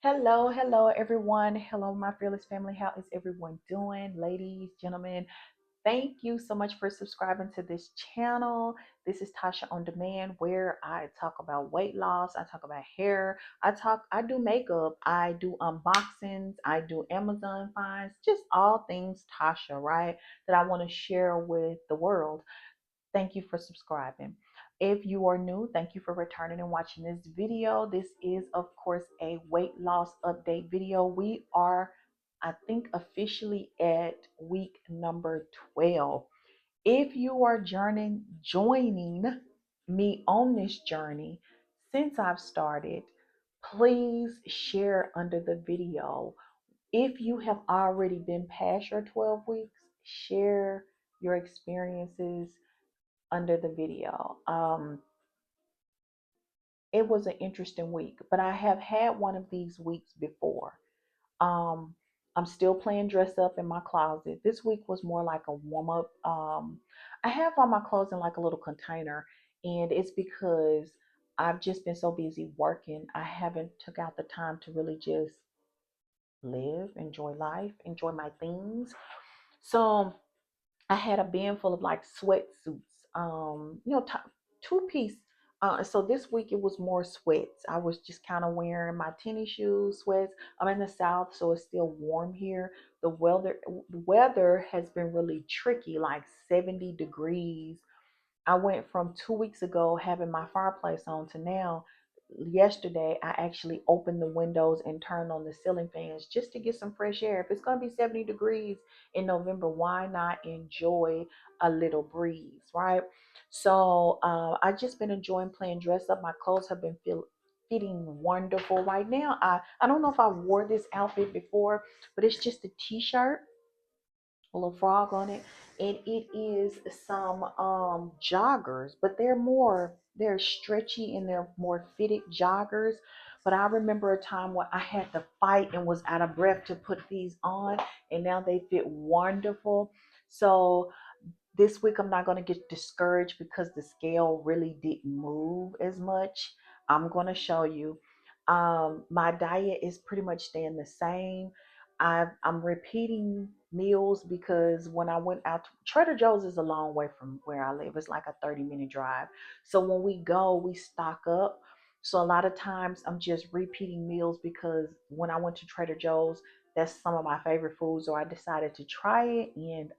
Hello, everyone. Hello, my fearless family. How is everyone doing? Ladies, gentlemen, thank you so much for subscribing to this channel. This is Tasha on Demand, where I talk about weight loss, I talk about hair, I do makeup, I do unboxings, I do Amazon finds, just all things Tasha, right? That I want to share with the world. Thank you for subscribing. If you are new, thank you for returning and watching this video. This is, of course, a weight loss update video. We are, I think, officially at week number 12. If you are joining me on this journey since I've started, please share under the video. If you have already been past your 12 weeks, share your experiences under the video. It was an interesting week, but I have had one of these weeks before. Um, I'm still playing dress up in my closet. This week was more like a warm up. I have all my clothes in like a little container, and it's because I've just been so busy working. I haven't took out the time to really just live, enjoy life, enjoy my things. So I had a bin full of like sweatsuits, two piece. So this week it was more sweats. I was just kind of wearing my tennis shoes, sweats. I'm in the South, so it's still warm here. The weather has been really tricky, like 70 degrees. I went from 2 weeks ago having my fireplace on to now. Yesterday, I actually opened the windows and turned on the ceiling fans just to get some fresh air. If it's going to be 70 degrees in November, why not enjoy a little breeze, right? So I just been enjoying playing dress up. My clothes have been fitting wonderful right now. I don't know if I wore this outfit before, but it's just a t-shirt, a little frog on it, and it is some joggers, but they're stretchy and they're more fitted joggers. But I remember a time when I had to fight and was out of breath to put these on, and now they fit wonderful. So this week I'm not going to get discouraged because the scale really didn't move as much. I'm going to show you. My diet is pretty much staying the same. I'm repeating meals because when I went out, Trader Joe's is a long way from where I live. It's like a 30-minute drive. So when we go, we stock up. So a lot of times I'm just repeating meals because when I went to Trader Joe's, that's some of my favorite foods, or I decided to try it, and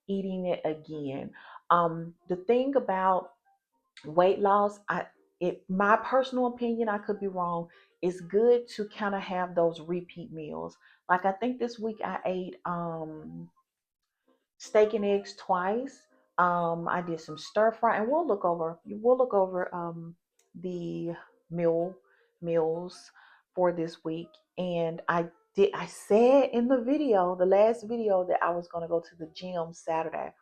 eating it again. The thing about weight loss, my personal opinion, I could be wrong. It's good to kind of have those repeat meals. Like I think this week I ate steak and eggs twice. I did some stir fry, and we'll look over the meal meals for this week. And I said in the video, the last video, that I was gonna go to the gym Saturday.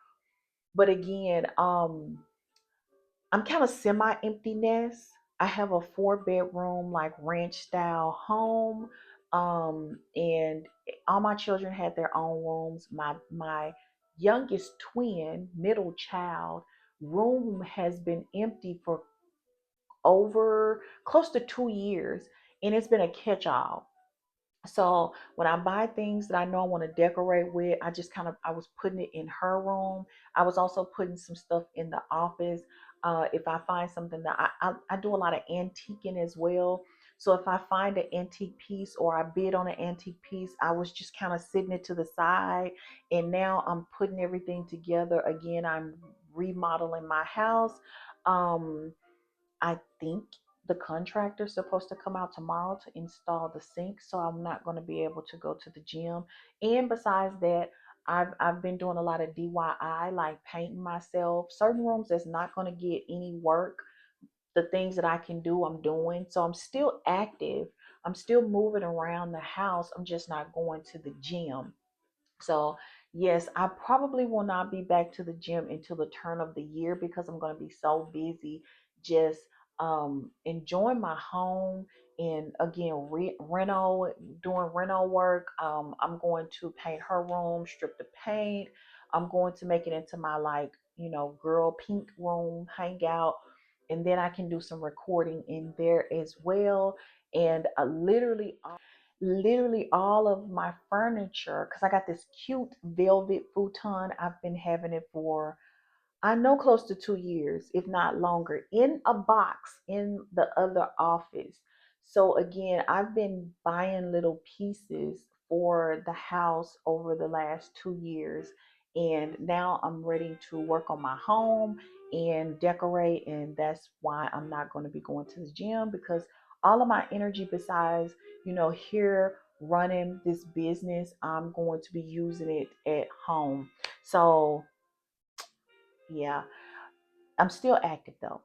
But again, I'm kind of semi-empty nest. I have a 4 bedroom, like ranch style home. And all my children had their own rooms. My youngest twin, middle child, room has been empty for over close to 2 years, and it's been a catch-all. So when I buy things that I know I want to decorate with, I was putting it in her room. I was also putting some stuff in the office. If I find something that I do a lot of antiquing as well. So if I find an antique piece or I bid on an antique piece, I was just kind of sitting it to the side. And now I'm putting everything together. Again, I'm remodeling my house. Um, I think the contractor's supposed to come out tomorrow to install the sink, so I'm not going to be able to go to the gym. And besides that, I've been doing a lot of DIY, like painting myself. Certain rooms that's not going to get any work. The things that I can do, I'm doing. So I'm still active. I'm still moving around the house. I'm just not going to the gym. So, yes, I probably will not be back to the gym until the turn of the year because I'm going to be so busy just enjoying my home, and again, doing reno work. I'm going to paint her room, strip the paint. I'm going to make it into my, like, girl pink room, hang out, and then I can do some recording in there as well. And literally all of my furniture, because I got this cute velvet futon. I've been having it for, I know, close to 2 years, if not longer, in a box in the other office. So again, I've been buying little pieces for the house over the last 2 years. And now I'm ready to work on my home and decorate. And that's why I'm not going to be going to the gym, because all of my energy, besides, here running this business, I'm going to be using it at home. So yeah, I'm still active though.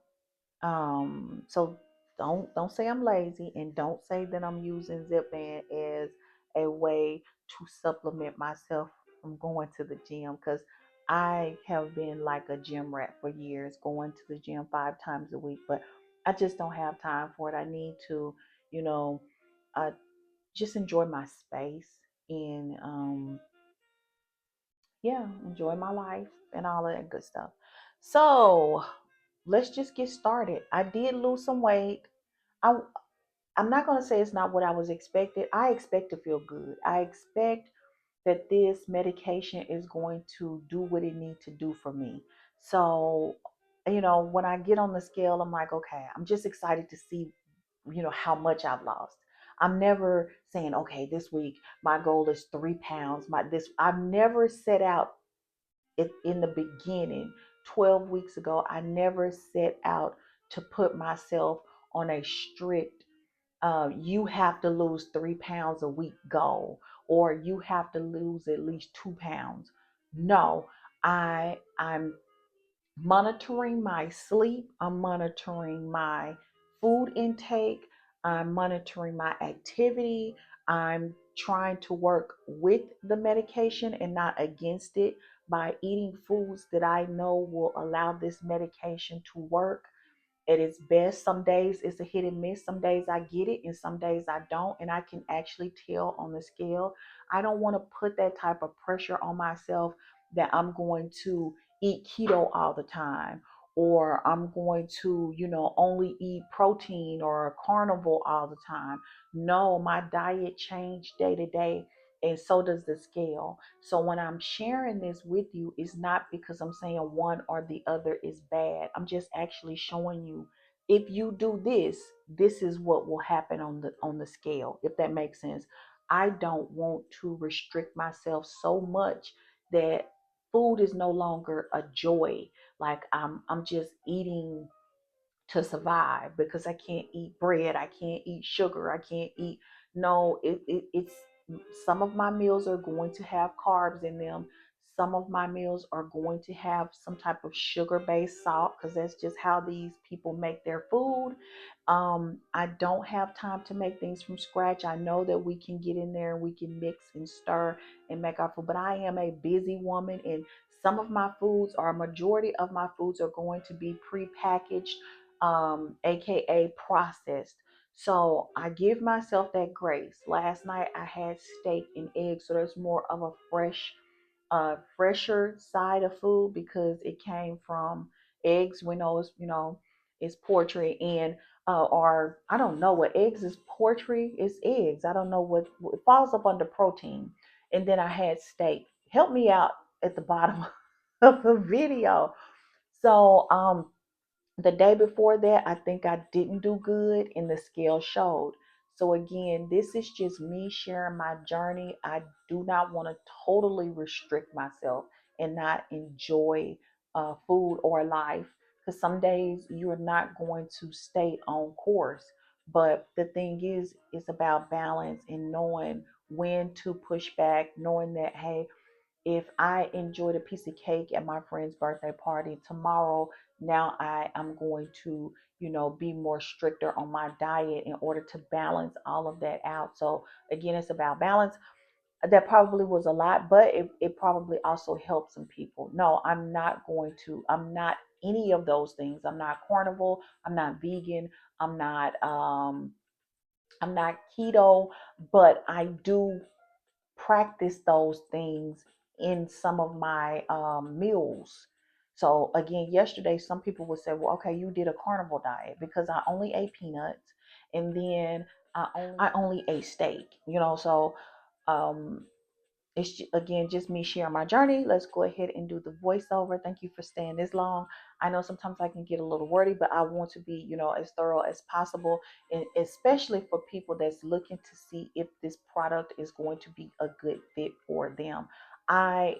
So don't say I'm lazy, and don't say that I'm using Zipband as a way to supplement myself from going to the gym, because I have been like a gym rat for years, going to the gym 5 times a week, but I just don't have time for it. I need to, you know, uh, just enjoy my space and yeah, enjoy my life and all of that good stuff. So let's just get started. I did lose some weight. I I'm not gonna say it's not what I was expected. I expect to feel good. I expect that this medication is going to do what it needs to do for me. So, when I get on the scale, I'm like, okay, I'm just excited to see, how much I've lost. I'm never saying, okay, this week my goal is 3 pounds. I've never set out it in the beginning, 12 weeks ago. I never set out to put myself on a strict, you have to lose 3 pounds a week goal, or you have to lose at least 2 pounds. No, I'm monitoring my sleep, I'm monitoring my food intake, I'm monitoring my activity, I'm trying to work with the medication and not against it by eating foods that I know will allow this medication to work at its best. Some days it's a hit and miss. Some days I get it and some days I don't. And I can actually tell on the scale. I don't want to put that type of pressure on myself that I'm going to eat keto all the time, or I'm going to, only eat protein or carnivore all the time. No, my diet changed day to day. And so does the scale. So when I'm sharing this with you, it's not because I'm saying one or the other is bad. I'm just actually showing you, if you do this, this is what will happen on the scale, if that makes sense. I don't want to restrict myself so much that food is no longer a joy. Like I'm just eating to survive because I can't eat bread, I can't eat sugar, I can't eat. No, it's some of my meals are going to have carbs in them. Some of my meals are going to have some type of sugar-based salt, because that's just how these people make their food. I don't have time to make things from scratch. I know that we can get in there and we can mix and stir and make our food, but I am a busy woman, and some of my foods, or a majority of my foods, are going to be pre-packaged, aka processed. So I give myself that grace. Last night I had steak and eggs, so there's more of a fresher side of food, because it came from eggs. We know it's poultry, and or I don't know what eggs is. Poultry is eggs. I don't know what it falls up under protein. And then I had steak. Help me out at the bottom of the video. So the day before that, I think I didn't do good and the scale showed. So again, this is just me sharing my journey. I do not want to totally restrict myself and not enjoy food or life, because some days you're not going to stay on course. But the thing is, it's about balance and knowing when to push back, knowing that, hey, if I enjoyed a piece of cake at my friend's birthday party tomorrow, now I am going to, be more stricter on my diet in order to balance all of that out. So again, it's about balance. That probably was a lot, but it probably also helped some people. No, I'm not any of those things. I'm not carnivore, I'm not vegan, I'm not I'm not keto, but I do practice those things in some of my meals. So again, yesterday, some people would say, well, okay, you did a carnivore diet, because I only ate peanuts, and then I only ate steak, so um it's again just me sharing my journey. Let's go ahead and do the voiceover. Thank you for staying this long. I know sometimes I can get a little wordy, but I want to be, as thorough as possible, and especially for people that's looking to see if this product is going to be a good fit for them. I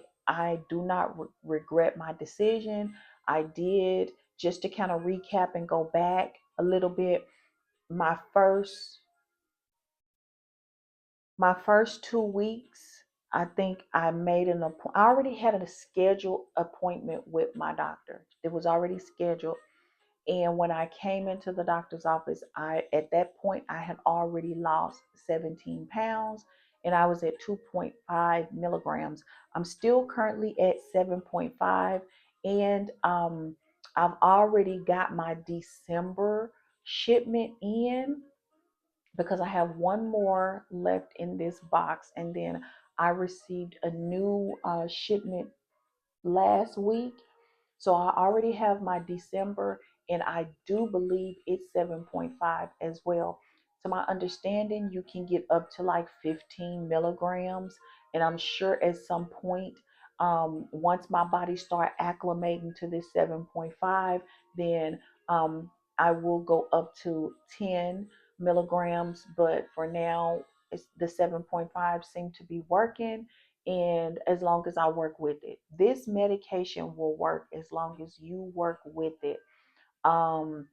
do not regret my decision. I did, just to kind of recap and go back a little bit. My first my first 2 weeks, I think I made an appointment. I already had a scheduled appointment with my doctor. It was already scheduled. And when I came into the doctor's office, at that point I had already lost 17 pounds and I was at 2.5 milligrams. I'm still currently at 7.5, and I've already got my December shipment in because I have one more left in this box, and then I received a new shipment last week. So I already have my December, and I do believe it's 7.5 as well. To my understanding, you can get up to like 15 milligrams, and I'm sure at some point, once my body start acclimating to this 7.5, then I will go up to 10 milligrams. But for now, the 7.5 seem to be working, and as long as I work with it. This medication will work as long as you work with it. Um,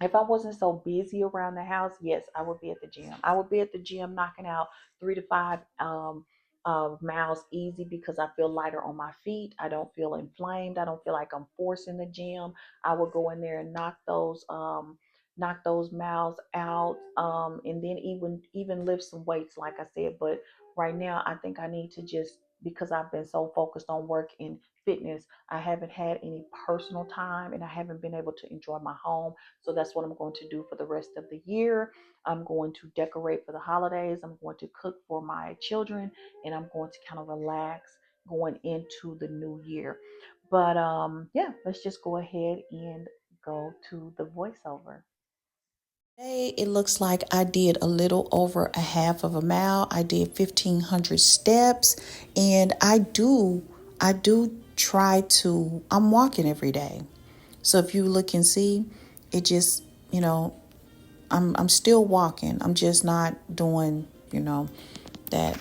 if I wasn't so busy around the house, yes, I would be at the gym. I would be at the gym knocking out 3 to 5 miles easy because I feel lighter on my feet. I don't feel inflamed. I don't feel like I'm forcing the gym. I would go in there and knock those miles out, and then even lift some weights, like I said. But right now, I think I need to just, because I've been so focused on work and fitness, I haven't had any personal time and I haven't been able to enjoy my home. So that's what I'm going to do for the rest of the year. I'm going to decorate for the holidays. I'm going to cook for my children, and I'm going to kind of relax going into the new year. But yeah, let's just go ahead and go to the voiceover. Today, it looks like I did a little over a half of a mile. I did 1,500 steps, and I do try to. I'm walking every day, so if you look and see, it just, I'm still walking. I'm just not doing, that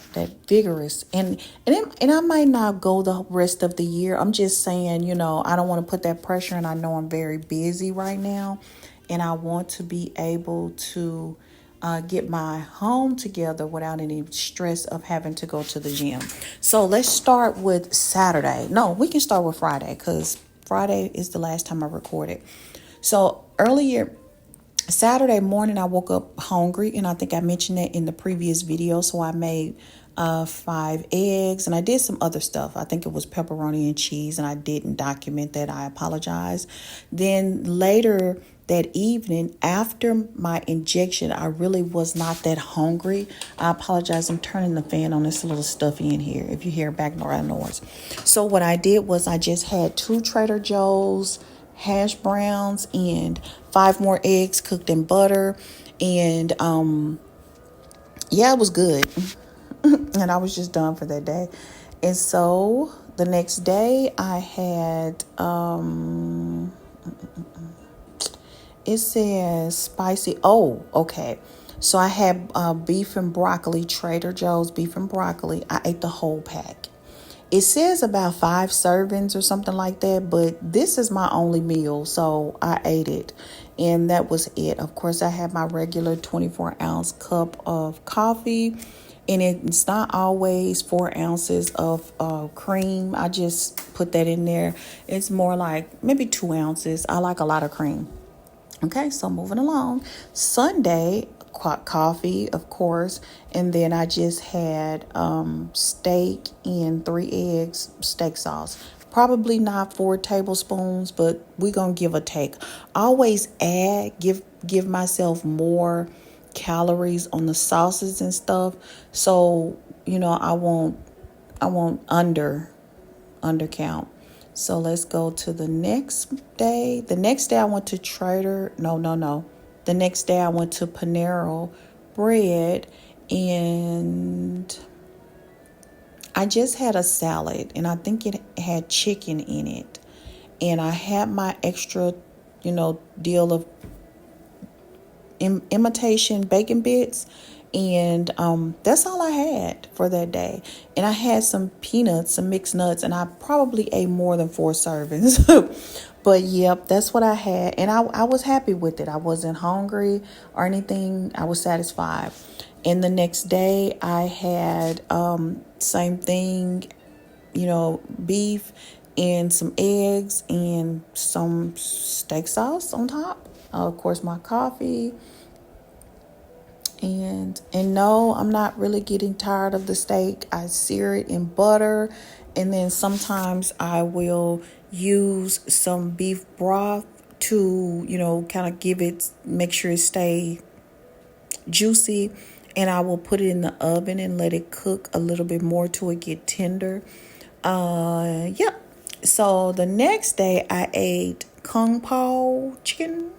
vigorous, and I might not go the rest of the year. I'm just saying, I don't want to put that pressure, and I know I'm very busy right now, and I want to be able to get my home together without any stress of having to go to the gym. So let's start with Saturday. No, we can start with Friday because Friday is the last time I recorded. So earlier Saturday morning, I woke up hungry, and I think I mentioned that in the previous video. So I made 5 eggs, and I did some other stuff. I think it was pepperoni and cheese, and I didn't document that. I apologize. Then later that evening, after my injection, I really was not that hungry. I apologize. I'm turning the fan on. It's a little stuffy in here if you hear background noise. So what I did was I just had 2 Trader Joe's hash browns and 5 more eggs cooked in butter, and yeah, it was good. And I was just done for that day. And so the next day I had it says spicy. Oh, okay. So I had beef and broccoli, Trader Joe's beef and broccoli. I ate the whole pack. It says about 5 servings or something like that, but this is my only meal, so I ate it, and that was it. Of course, I had my regular 24-ounce cup of coffee, and it's not always 4 ounces of cream. I just put that in there. It's more like maybe 2 ounces. I like a lot of cream. Okay, so moving along. Sunday, coffee, of course, and then I just had steak and 3 eggs, steak sauce. Probably not 4 tablespoons, but we're gonna give a take. Always give myself more calories on the sauces and stuff, so I won't undercount. So let's go to the next day. The next day I went to Trader. No. The next day I went to Panero bread, and I just had a salad, and I think it had chicken in it. And I had my extra, deal of imitation bacon bits, and that's all I had for that day. And I had some peanuts, some mixed nuts, and I probably ate more than 4 servings. But yep, that's what I had, and I was happy with it. I wasn't hungry or anything. I was satisfied. And the next day I had same thing, beef and some eggs and some steak sauce on top. Of course, my coffee. And no, I'm not really getting tired of the steak. I sear it in butter, and then sometimes I will use some beef broth to, kind of make sure it stay juicy, and I will put it in the oven and let it cook a little bit more till it get tender. Yep. So the next day I ate Kung Pao chicken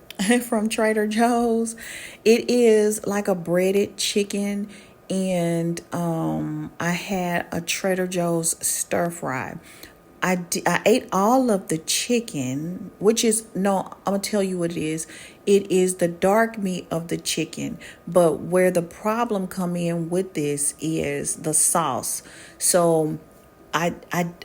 from Trader Joe's. It is like a breaded chicken, and I had a Trader Joe's stir fry. I ate all of the chicken, which is, no, I'm going to tell you what it is. It is the dark meat of the chicken. But where the problem come in with this is the sauce. So I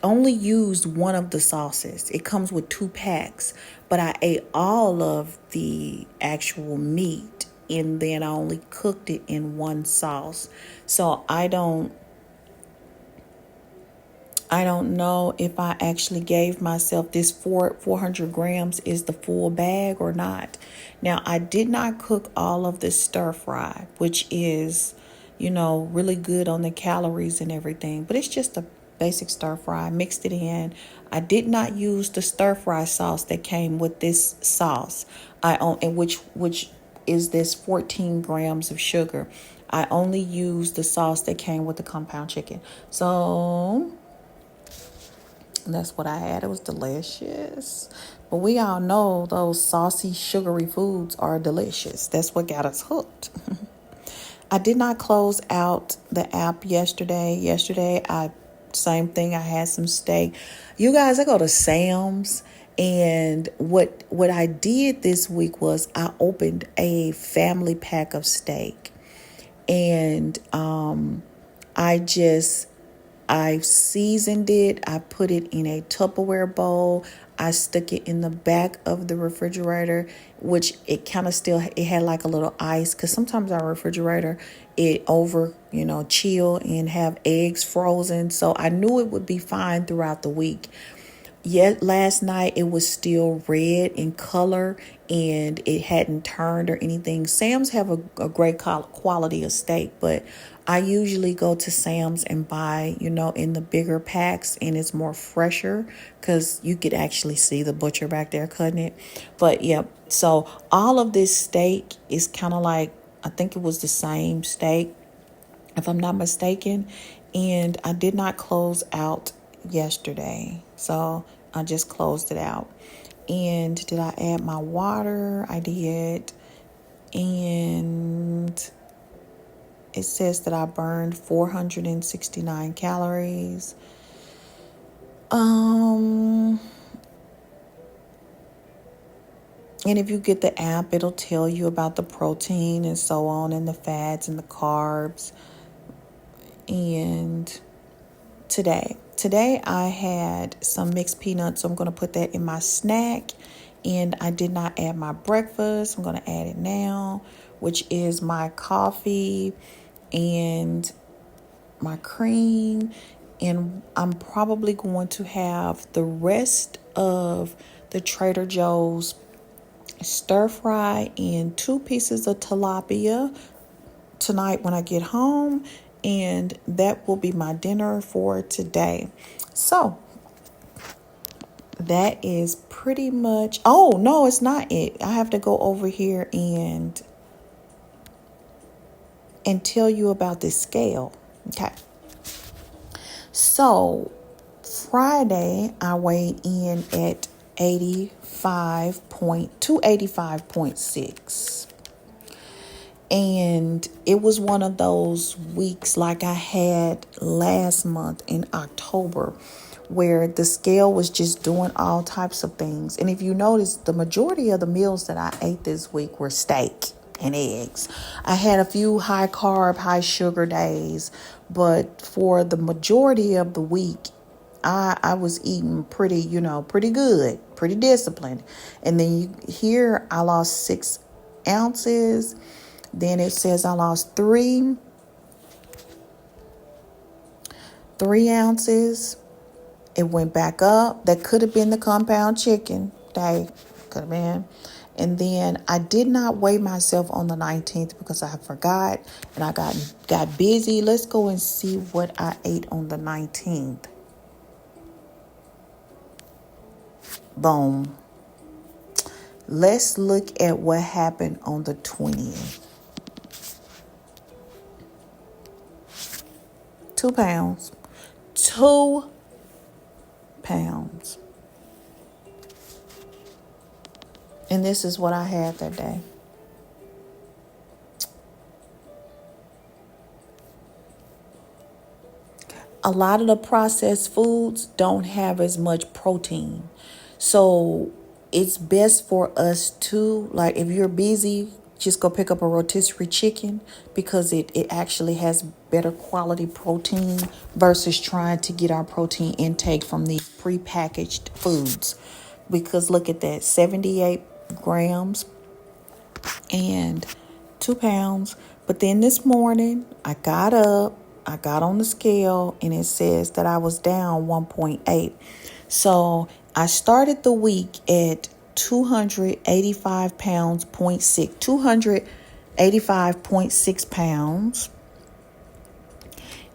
only used one of the sauces. It comes with 2 packs, but I ate all of the actual meat, and then I only cooked it in one sauce. So I don't know if I actually gave myself this 400 grams is the full bag or not. Now, I did not cook all of the stir fry, which is, really good on the calories and everything. But it's just a basic stir fry. I mixed it in. I did not use the stir fry sauce that came with this sauce. And which is this 14 grams of sugar. I only used the sauce that came with the compound chicken. So that's what I had. It was delicious. But we all know those saucy, sugary foods are delicious. That's what got us hooked. I did not close out the app yesterday. Same thing. I had some steak. You guys, I go to Sam's, and what I did this week was I opened a family pack of steak, and I seasoned it. I put it in a Tupperware bowl. I stuck it in the back of the refrigerator, which it kind of it had like a little ice, because sometimes our refrigerator, it chill and have eggs frozen. So I knew it would be fine throughout the week. Yet last night it was still red in color, and it hadn't turned or anything. Sam's have a great quality of steak, but I usually go to Sam's and buy, in the bigger packs, and it's more fresher because you could actually see the butcher back there cutting it. But yeah, so all of this steak is kind of like, I think it was the same steak, if I'm not mistaken, and I did not close out yesterday, so I just closed it out. And did I add my water? I did. And it says that I burned 469 calories. And if you get the app, it'll tell you about the protein and so on, and the fats and the carbs. And Today I had some mixed peanuts, so I'm going to put that in my snack. And I did not add my breakfast. I'm going to add it now, which is my coffee and my cream. And I'm probably going to have the rest of the Trader Joe's stir fry and 2 pieces of tilapia tonight when I get home. And that will be my dinner for today. So that is pretty much. Oh, no, it's not it. I have to go over here and tell you about this scale. Okay. So Friday, I weighed in at 285.6. And it was one of those weeks like I had last month in October, where the scale was just doing all types of things. And if you notice, the majority of the meals that I ate this week were steak and eggs. I had a few high carb, high sugar days, but for the majority of the week, I was eating pretty good, pretty disciplined. And then here I lost 6 ounces. Then it says I lost 3 ounces. It went back up. That could have been the compound chicken day. Could have been. And then I did not weigh myself on the 19th because I forgot and I got busy. Let's go and see what I ate on the 19th. Boom. Let's look at what happened on the 20th. 2 pounds. 2 pounds. And this is what I had that day. A lot of the processed foods don't have as much protein. So it's best for us to, like, if you're busy, just go pick up a rotisserie chicken because it actually has better quality protein versus trying to get our protein intake from these prepackaged foods. Because look at that, 78 grams and 2 pounds. But then this morning, I got up, I got on the scale, and it says that I was down 1.8. So I started the week at 285 pounds, 285.6 pounds.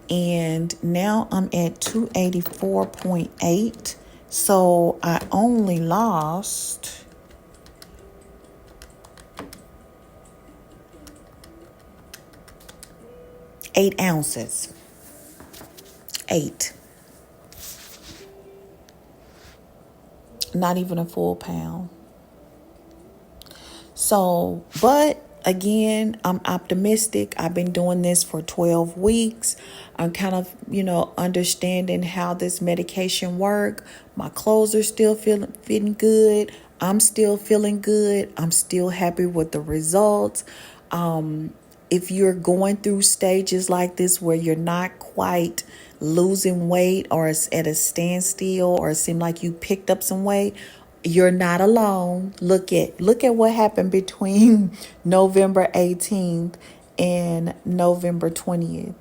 And now I'm at 284.8. So I only lost 8 ounces. 8. Not even a full pound. So, but again, I'm optimistic. I've been doing this for 12 weeks. I'm kind of, understanding how this medication work. My clothes are still fitting good. I'm still feeling good. I'm still happy with the results. If you're going through stages like this where you're not quite losing weight or it's at a standstill or it seems like you picked up some weight, you're not alone. Look at what happened between November 18th and November 20th.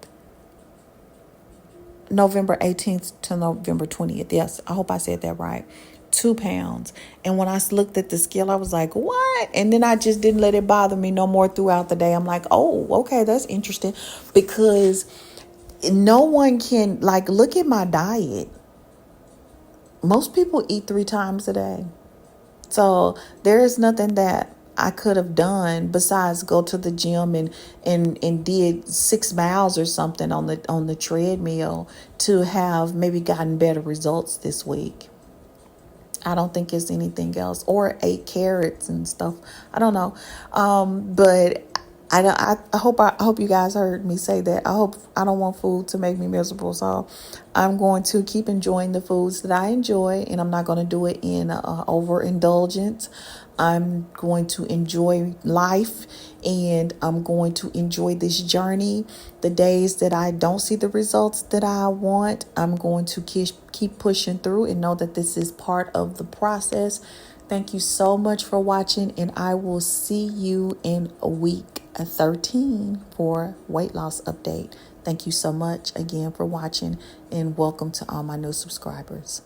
November 18th to November 20th. Yes, I hope I said that right. 2 pounds. And when I looked at the scale, I was like, what? And then I just didn't let it bother me no more throughout the day. I'm like, oh, okay, that's interesting. Because no one can, look at my diet. Most people eat 3 times a day. So there is nothing that I could have done besides go to the gym and did 6 miles or something on the treadmill to have maybe gotten better results this week. I don't think it's anything else, or 8 carrots and stuff. I don't know. But I hope you guys heard me say that. I don't want food to make me miserable. So I'm going to keep enjoying the foods that I enjoy, and I'm not going to do it in overindulgence. I'm going to enjoy life, and I'm going to enjoy this journey. The days that I don't see the results that I want, I'm going to keep pushing through and know that this is part of the process. Thank you so much for watching, and I will see you in week 13 for weight loss update. Thank you so much again for watching, and welcome to all my new subscribers.